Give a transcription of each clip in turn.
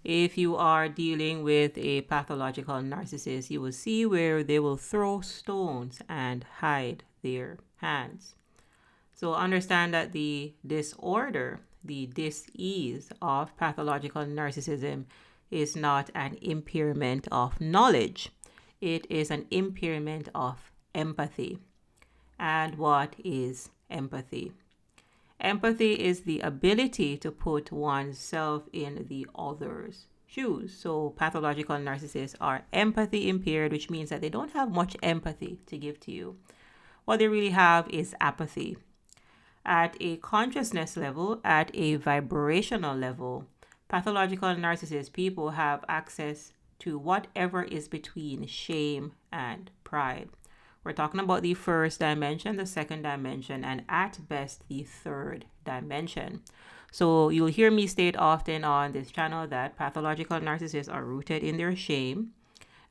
If you are dealing with a pathological narcissist, you will see where they will throw stones and hide their hands. So understand that the disorder, the dis-ease of pathological narcissism is not an impairment of knowledge. It is an impairment of empathy. And what is empathy? Empathy is the ability to put oneself in the other's shoes. So pathological narcissists are empathy impaired, which means that they don't have much empathy to give to you. What they really have is apathy. At a consciousness level, at a vibrational level, pathological narcissist people have access to whatever is between shame and pride. We're talking about the first dimension, the second dimension, and at best, the third dimension. So you'll hear me state often on this channel that pathological narcissists are rooted in their shame,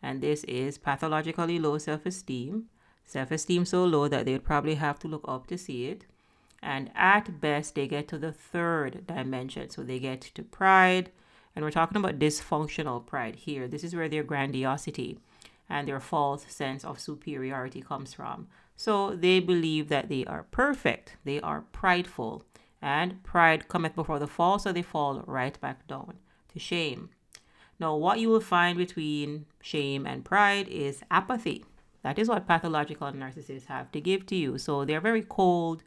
and this is pathologically low self-esteem so low that they'd probably have to look up to see it. And at best, they get to the third dimension. So they get to pride, and we're talking about dysfunctional pride here. This is where their grandiosity and their false sense of superiority comes from. So they believe that they are perfect. They are prideful. And pride cometh before the fall, so they fall right back down to shame. Now, what you will find between shame and pride is apathy. That is what pathological narcissists have to give to you. So they're very cold,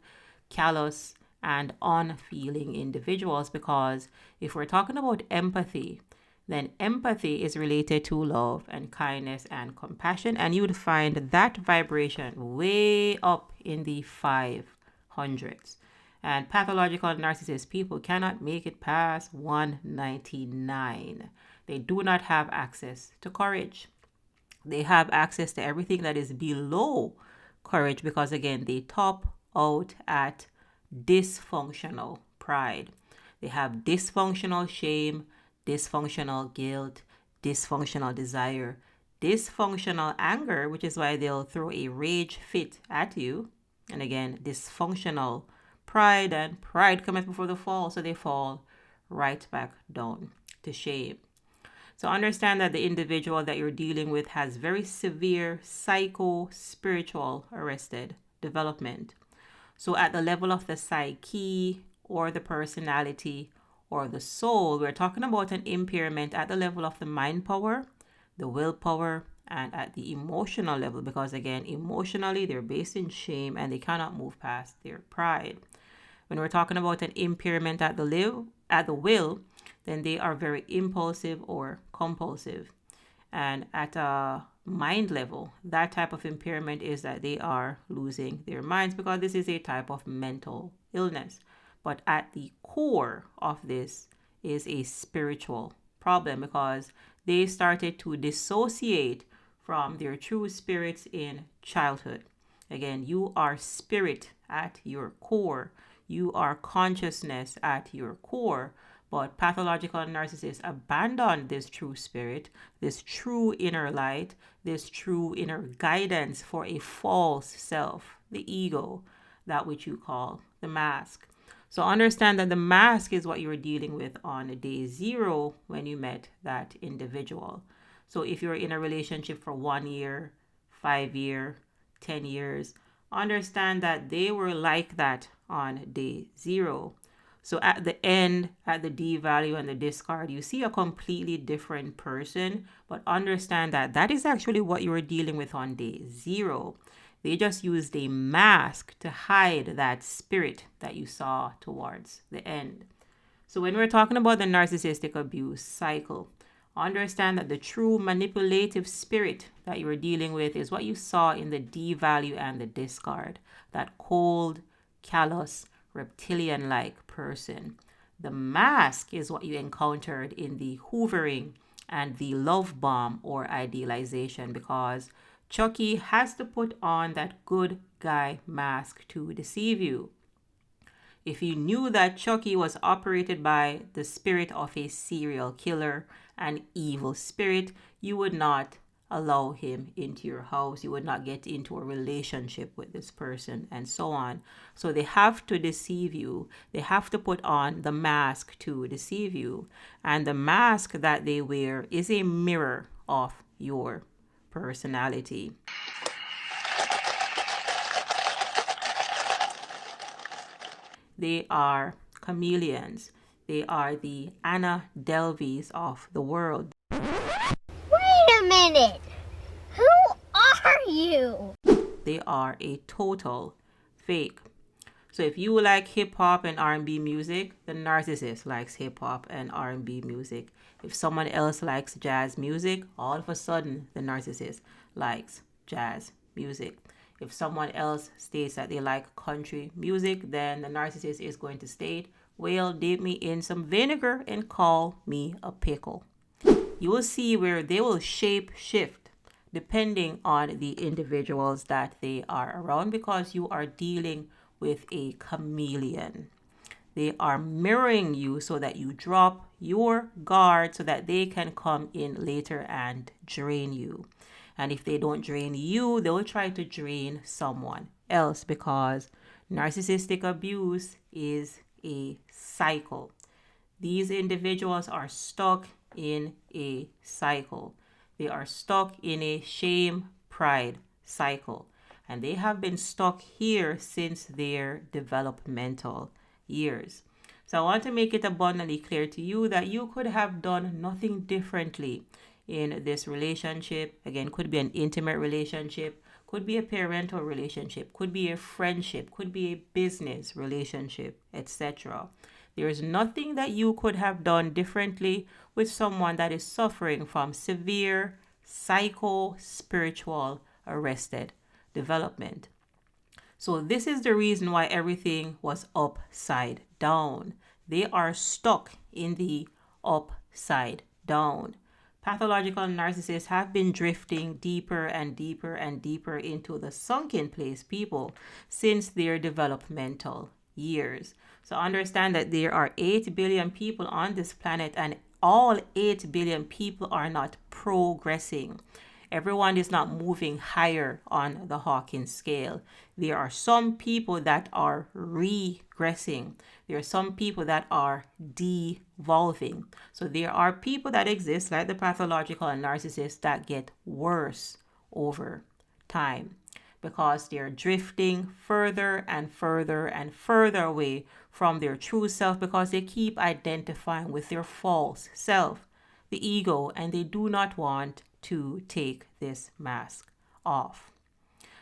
callous, and unfeeling individuals, because if we're talking about empathy, then empathy is related to love and kindness and compassion, and you would find that vibration way up in the 500s. And pathological narcissist people cannot make it past 199. They do not have access to courage. They have access to everything that is below courage, because again, they top out at dysfunctional pride. They have dysfunctional shame, dysfunctional guilt, dysfunctional desire, dysfunctional anger, which is why they'll throw a rage fit at you. And again, dysfunctional pride, and pride cometh before the fall, so they fall right back down to shame. So understand that the individual that you're dealing with has very severe psycho-spiritual arrested development. So at the level of the psyche or the personality or the soul, we're talking about an impairment at the level of the mind power, the willpower, and at the emotional level, because again, emotionally, they're based in shame and they cannot move past their pride. When we're talking about an impairment at the will, then they are very impulsive or compulsive. And at a mind level, that type of impairment is that they are losing their minds, because this is a type of mental illness. But at the core of this is a spiritual problem, because they started to dissociate from their true spirits in childhood. Again, you are spirit at your core. You are consciousness at your core. But pathological narcissists abandon this true spirit, this true inner light, this true inner guidance for a false self, the ego, that which you call the mask. So understand that the mask is what you're dealing with on day 0 when you met that individual. So if you're in a relationship for 1 year, 5 years, 10 years, understand that they were like that on day 0. So at the end, at the D value and the discard, you see a completely different person, but understand that that is actually what you were dealing with on day 0. They just used a mask to hide that spirit that you saw towards the end. So when we're talking about the narcissistic abuse cycle, understand that the true manipulative spirit that you were dealing with is what you saw in the D value and the discard, that cold, callous, reptilian-like person. The mask is what you encountered in the hoovering and the love bomb or idealization, because Chucky has to put on that good guy mask to deceive you. If you knew that Chucky was operated by the spirit of a serial killer, an evil spirit, you would not allow him into your house. You would not get into a relationship with this person, and so on. So they have to deceive you. They have to put on the mask to deceive you. And the mask that they wear is a mirror of your personality. They are chameleons. They are the Anna Delveys of the world. Wait a minute! Who are you? They are a total fake. So if you like hip-hop and R&B music, the narcissist likes hip-hop and R&B music. If someone else likes jazz music, all of a sudden the narcissist likes jazz music. If someone else states that they like country music, then the narcissist is going to state, well, dip me in some vinegar and call me a pickle. You will see where they will shape shift depending on the individuals that they are around, because you are dealing with a chameleon. They are mirroring you so that you drop your guard so that they can come in later and drain you. And if they don't drain you, they will try to drain someone else, because narcissistic abuse is a cycle. These individuals are stuck in a cycle. They are stuck in a shame, pride cycle. And they have been stuck here since their developmental years. So I want to make it abundantly clear to you that you could have done nothing differently in this relationship. Again, could be an intimate relationship, could be a parental relationship, could be a friendship, could be a business relationship, etc. There is nothing that you could have done differently with someone that is suffering from severe psycho-spiritual arrested development. So this is the reason why everything was upside down. They are stuck in the upside down. Pathological narcissists have been drifting deeper and deeper and deeper into the sunken place people since their developmental years. So understand that there are 8 billion people on this planet, and all 8 billion people are not progressing. Everyone is not moving higher on the Hawkins scale. There are some people that are regressing. There are some people that are devolving. So there are people that exist, like the pathological narcissists, that get worse over time, because they're drifting further and further and further away from their true self, because they keep identifying with their false self, the ego, and they do not want to take this mask off.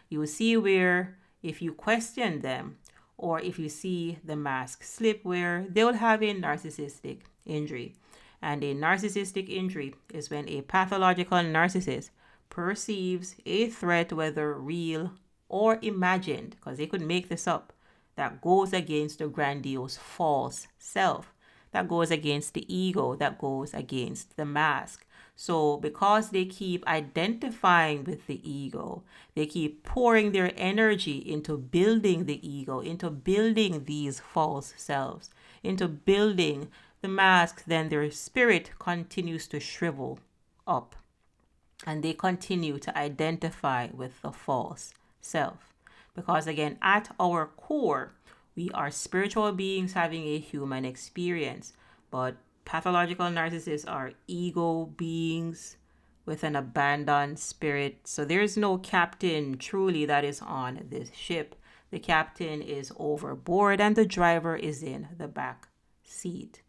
You will see where if you question them, or if you see the mask slip, where they will have a narcissistic injury. And a narcissistic injury is when a pathological narcissist perceives a threat, whether real or imagined, because they could make this up, that goes against the grandiose false self, that goes against the ego, that goes against the mask. So because they keep identifying with the ego, they keep pouring their energy into building the ego, into building these false selves, into building the mask, then their spirit continues to shrivel up. And they continue to identify with the false self. Because again, at our core, we are spiritual beings having a human experience. But pathological narcissists are ego beings with an abandoned spirit. So there's no captain truly that is on this ship. The captain is overboard and the driver is in the back seat.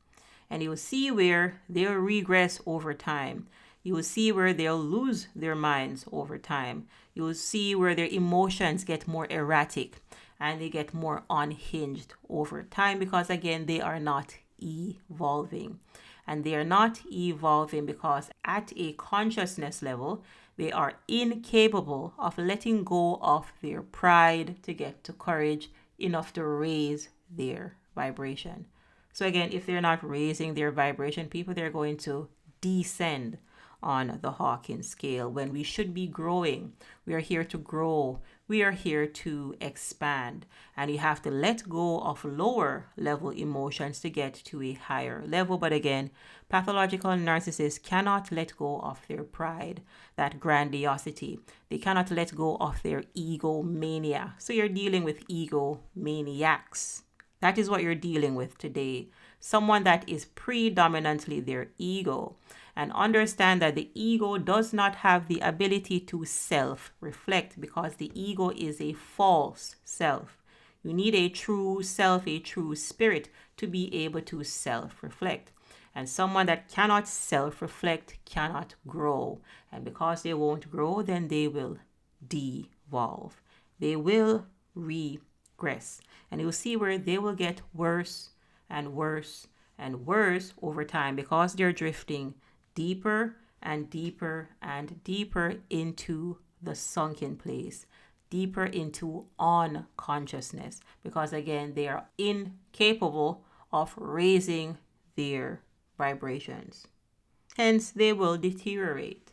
And you'll see where they'll regress over time. You will see where they'll lose their minds over time. You will see where their emotions get more erratic and they get more unhinged over time, because again, they are not evolving. And they are not evolving because at a consciousness level, they are incapable of letting go of their pride to get to courage enough to raise their vibration. So again, if they're not raising their vibration, people, they're going to descend on the Hawkins scale when we should be growing. We are here to grow. We are here to expand. And you have to let go of lower level emotions to get to a higher level. But again, pathological narcissists cannot let go of their pride, that grandiosity. They cannot let go of their egomania. So you're dealing with egomaniacs. That is what you're dealing with today. Someone that is predominantly their ego. And understand that the ego does not have the ability to self-reflect because the ego is a false self. You need a true self, a true spirit to be able to self-reflect. And someone that cannot self-reflect cannot grow. And because they won't grow, then they will devolve. They will regress. And you'll see where they will get worse and worse and worse over time because they're drifting deeper and deeper and deeper into the sunken place, deeper into unconsciousness, because again, they are incapable of raising their vibrations. Hence, they will deteriorate.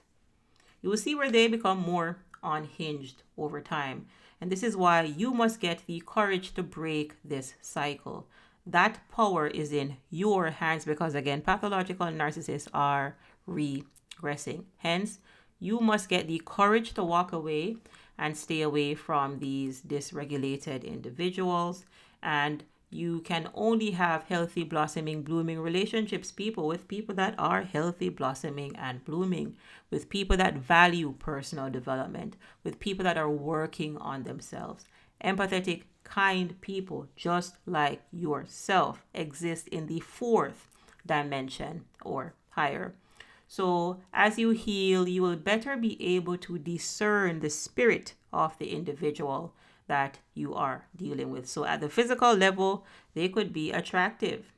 You will see where they become more unhinged over time. And this is why you must get the courage to break this cycle. That power is in your hands because, again, pathological narcissists are regressing. Hence, you must get the courage to walk away and stay away from these dysregulated individuals. And you can only have healthy, blossoming, blooming relationships, with people that are healthy, blossoming, and blooming, with people that value personal development, with people that are working on themselves. Empathetic, kind people, just like yourself, exist in the fourth dimension or higher. So as you heal, you will better be able to discern the spirit of the individual that you are dealing with. So at the physical level, they could be attractive.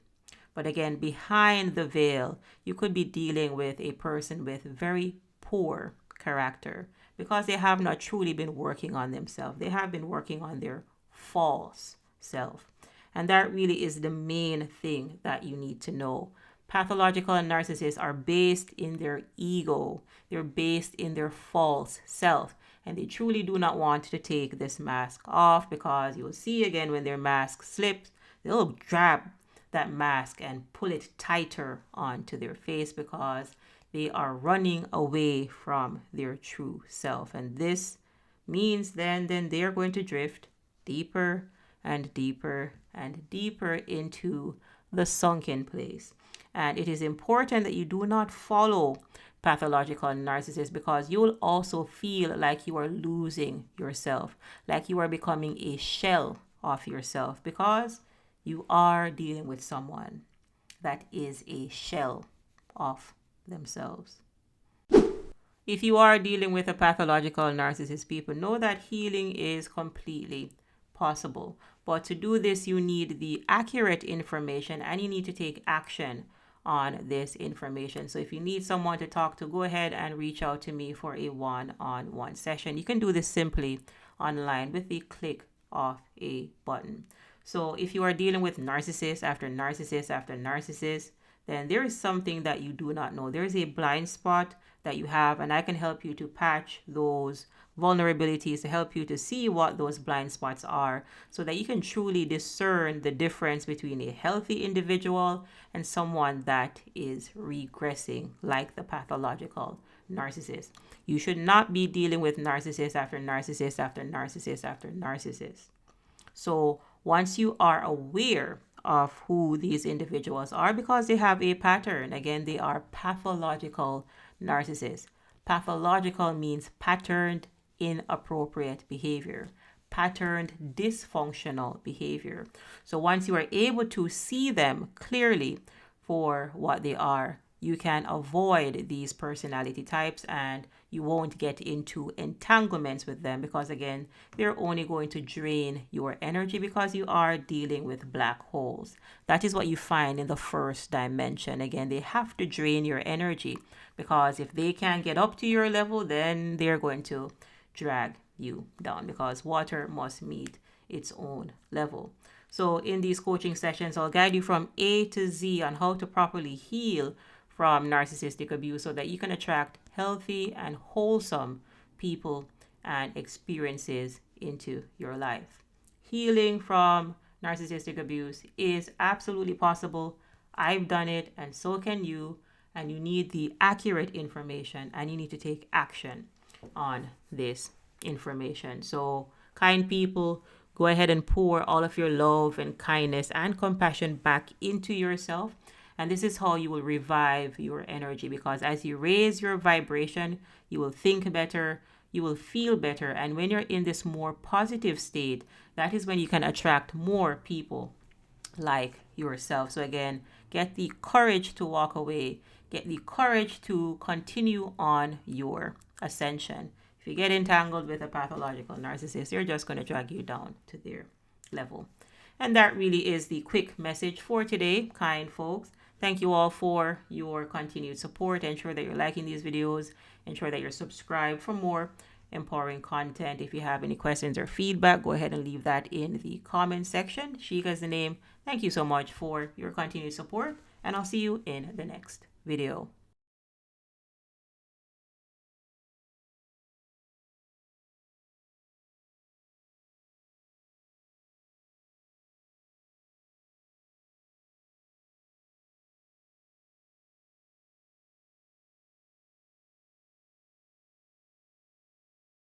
But again, behind the veil, you could be dealing with a person with very poor character because they have not truly been working on themselves. They have been working on their false self. And that really is the main thing that you need to know. Pathological narcissists are based in their ego. They're based in their false self. And they truly do not want to take this mask off because you'll see again when their mask slips, they'll grab that mask and pull it tighter onto their face because they are running away from their true self. And this means then they're going to drift deeper and deeper and deeper into the sunken place. And it is important that you do not follow pathological narcissists because you will also feel like you are losing yourself, like you are becoming a shell of yourself because you are dealing with someone that is a shell of themselves. If you are dealing with a pathological narcissist, people know that healing is completely possible. But to do this, you need the accurate information and you need to take action on this information. So if you need someone to talk to, go ahead and reach out to me for a one-on-one session. You can do this simply online with the click of a button. So if you are dealing with narcissist after narcissist after narcissist, then there is something that you do not know. There is a blind spot that you have, and I can help you to patch those vulnerabilities to help you to see what those blind spots are so that you can truly discern the difference between a healthy individual and someone that is regressing like the pathological narcissist. You should not be dealing with narcissist after narcissist after narcissist after narcissist. So once you are aware of who these individuals are, because they have a pattern, again, they are pathological narcissists. Pathological means patterned inappropriate behavior, patterned dysfunctional behavior. So once you are able to see them clearly for what they are, you can avoid these personality types and you won't get into entanglements with them because, again, they're only going to drain your energy because you are dealing with black holes. That is what you find in the first dimension. Again, they have to drain your energy because if they can't get up to your level, then they're going to drag you down because water must meet its own level. So in these coaching sessions, I'll guide you from A to Z on how to properly heal from narcissistic abuse so that you can attract healthy and wholesome people and experiences into your life. Healing from narcissistic abuse is absolutely possible. I've done it, and so can you. And you need the accurate information, and you need to take action on this information. So, kind people, go ahead and pour all of your love and kindness and compassion back into yourself. And this is how you will revive your energy, because as you raise your vibration, you will think better, you will feel better. And when you're in this more positive state, that is when you can attract more people like yourself. So again, get the courage to walk away, get the courage to continue on your ascension. If you get entangled with a pathological narcissist, they're just going to drag you down to their level. And that really is the quick message for today, kind folks. Thank you all for your continued support. Ensure that you're liking these videos. Ensure that you're subscribed for more empowering content. If you have any questions or feedback, go ahead and leave that in the comment section. Sheikah is the name. Thank you so much for your continued support, and I'll see you in the next video.